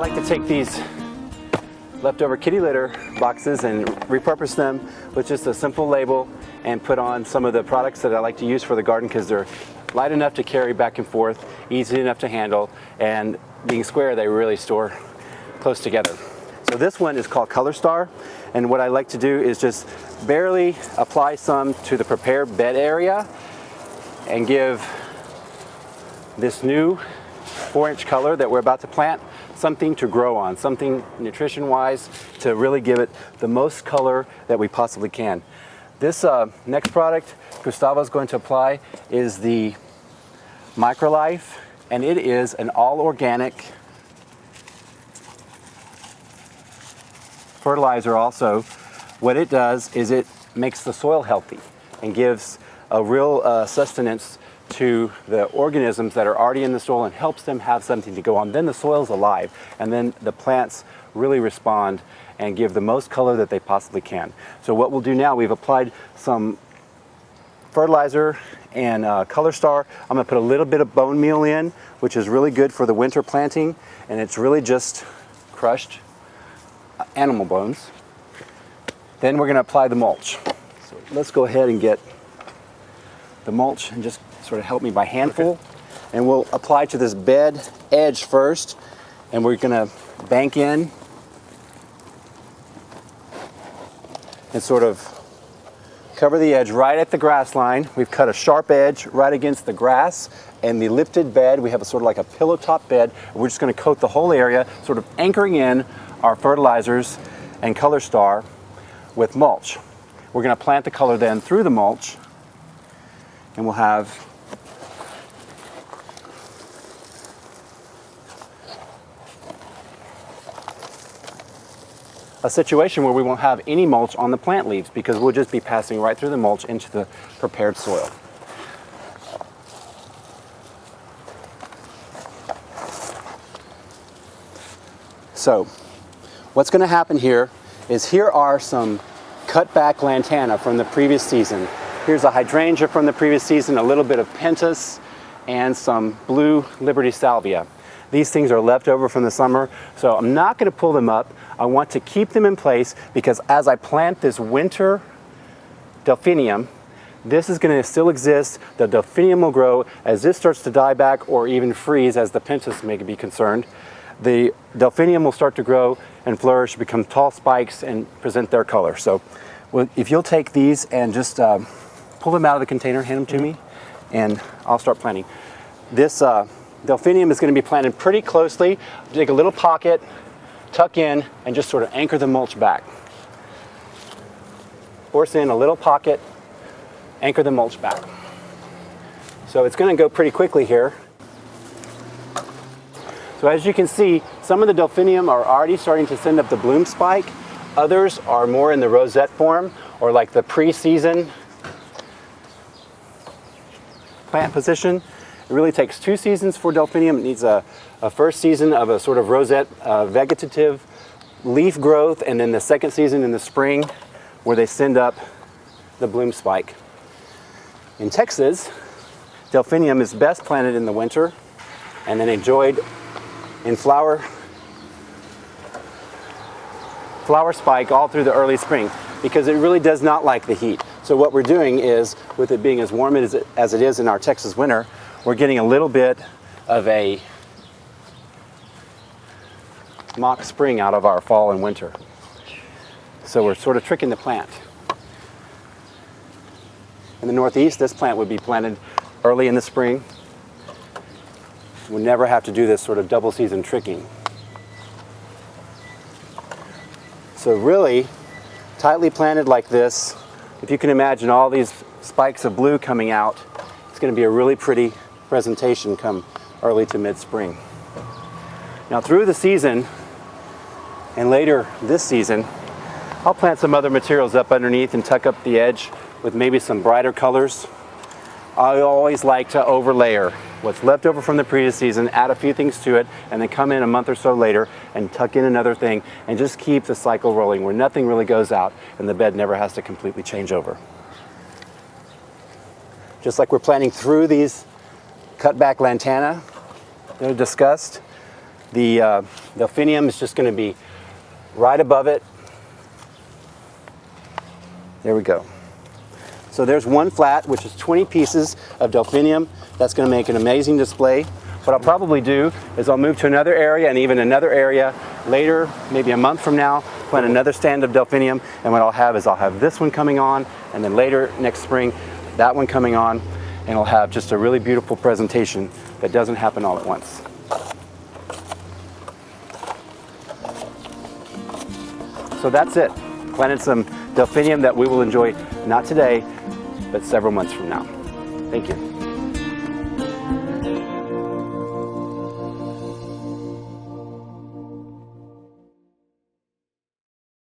like to take these leftover kitty litter boxes and repurpose them with just a simple label and put on some of the products that I like to use for the garden because they're light enough to carry back and forth, easy enough to handle, and being square, they really store close together. So this one is called Color Star, and what I like to do is just barely apply some to the prepared bed area and give this new 4-inch color that we're about to plant something to grow on, something nutrition-wise to really give it the most color that we possibly can. This next product Gustavo's going to apply is the Microlife, and it is an all-organic fertilizer also. What it does is it makes the soil healthy and gives a real sustenance to the organisms that are already in the soil and helps them have something to go on. Then the soil's alive, and then the plants really respond and give the most color that they possibly can. So what we'll do now, we've applied some fertilizer and Color Star. I'm gonna put a little bit of bone meal in, which is really good for the winter planting, and it's really just crushed animal bones. Then we're gonna apply the mulch. So let's go ahead and get the mulch and just sort of help me by handful. Okay. And we'll apply to this bed edge first, and we're gonna bank in and sort of cover the edge right at the grass line. We've cut a sharp edge right against the grass and the lifted bed. We have a sort of like a pillow top bed. We're just gonna coat the whole area, sort of anchoring in our fertilizers and Color Star with mulch. We're gonna plant the color then through the mulch, and we'll have a situation where we won't have any mulch on the plant leaves because we'll just be passing right through the mulch into the prepared soil. So what's going to happen here is here are some cut back lantana from the previous season. Here's a hydrangea from the previous season, a little bit of pentas, and some blue Liberty salvia. These things are left over from the summer, so I'm not going to pull them up. I want to keep them in place because as I plant this winter delphinium, this is going to still exist. The delphinium will grow. As this starts to die back or even freeze, as the pentas may be concerned, the delphinium will start to grow and flourish, become tall spikes, and present their color. So if you'll take these and just pull them out of the container, hand them to me, and I'll start planting. This delphinium is going to be planted pretty closely. Take a little pocket, tuck in, and just sort of anchor the mulch back. Force in a little pocket, anchor the mulch back. So it's going to go pretty quickly here. So as you can see, some of the delphinium are already starting to send up the bloom spike. Others are more in the rosette form, or like the pre-season plant position. It really takes 2 seasons for delphinium. It needs a first season of a sort of rosette vegetative leaf growth, and then the second season in the spring where they send up the bloom spike. In Texas, delphinium is best planted in the winter and then enjoyed in flower spike all through the early spring because it really does not like the heat. So what we're doing is, with it being as warm as it is in our Texas winter, we're getting a little bit of a mock spring out of our fall and winter. So we're sort of tricking the plant. In the Northeast, this plant would be planted early in the spring. We'll never have to do this sort of double season tricking. So really, tightly planted like this, if you can imagine all these spikes of blue coming out, it's going to be a really pretty presentation come early to mid-spring. Now through the season and later this season, I'll plant some other materials up underneath and tuck up the edge with maybe some brighter colors. I always like to overlayer what's left over from the previous season, add a few things to it, and then come in a month or so later and tuck in another thing and just keep the cycle rolling where nothing really goes out and the bed never has to completely change over. Just like we're planting through these cut back lantana that are discussed, The Delphinium is just going to be right above it. There we go. So there's one flat, which is 20 pieces of Delphinium. That's going to make an amazing display. What I'll probably do is I'll move to another area and even another area later, maybe a month from now, plant another stand of Delphinium. And what I'll have is I'll have this one coming on, and then later next spring, that one coming on, and I'll have just a really beautiful presentation that doesn't happen all at once. So that's it. Planted some Delphinium that we will enjoy not today, but several months from now. Thank you.